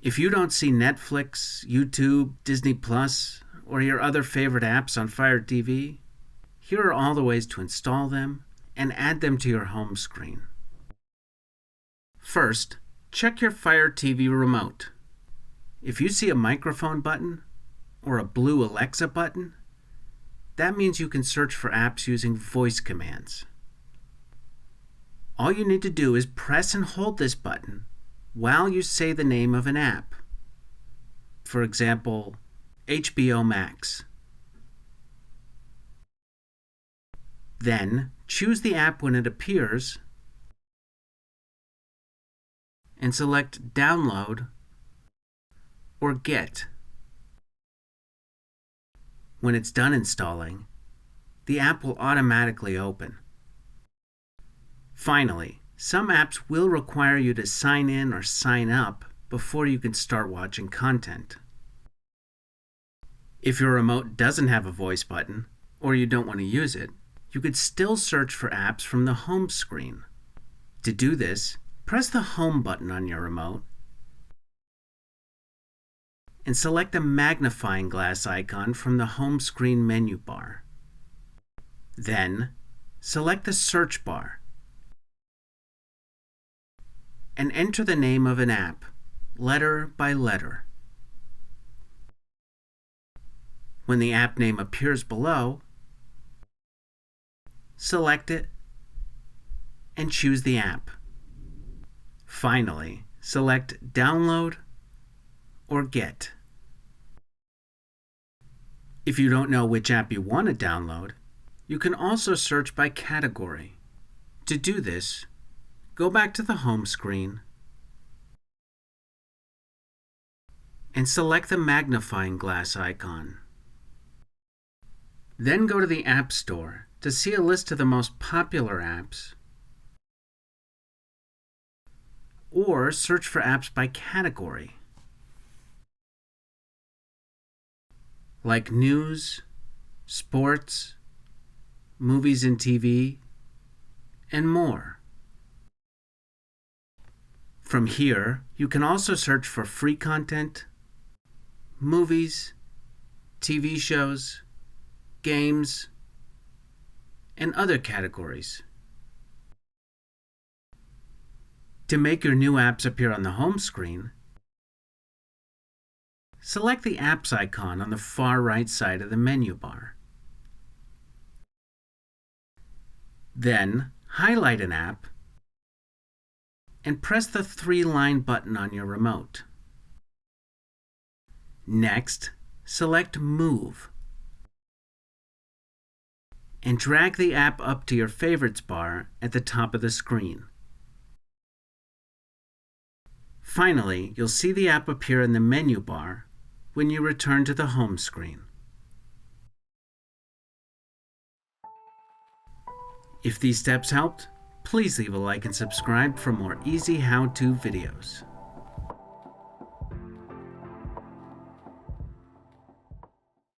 If you don't see Netflix, YouTube, Disney Plus, or your other favorite apps on Fire TV, here are all the ways to install them and add them to your home screen. First, check your Fire TV remote. If you see a microphone button or a blue Alexa button, that means you can search for apps using voice commands. All you need to do is press and hold this button while you say the name of an app. For example, HBO Max. Then, choose the app when it appears and select Download or Get. When it's done installing, the app will automatically open. Finally, some apps will require you to sign in or sign up before you can start watching content. If your remote doesn't have a voice button, or you don't want to use it, you could still search for apps from the home screen. To do this, press the Home button on your remote and select the magnifying glass icon from the home screen menu bar. Then, select the search bar and enter the name of an app, letter by letter. When the app name appears below, select it and choose the app. Finally, select Download or Get. If you don't know which app you want to download, you can also search by category. To do this, go back to the home screen and select the magnifying glass icon. Then go to the App Store to see a list of the most popular apps, or search for apps by category, like news, sports, movies and TV, and more. From here, you can also search for free content, movies, TV shows, games, and other categories. To make your new apps appear on the home screen, select the Apps icon on the far right side of the menu bar. Then, highlight an app and press the 3-line button on your remote. Next, select Move and drag the app up to your Favorites bar at the top of the screen. Finally, you'll see the app appear in the menu bar when you return to the home screen. If these steps helped, please leave a like and subscribe for more easy how-to videos.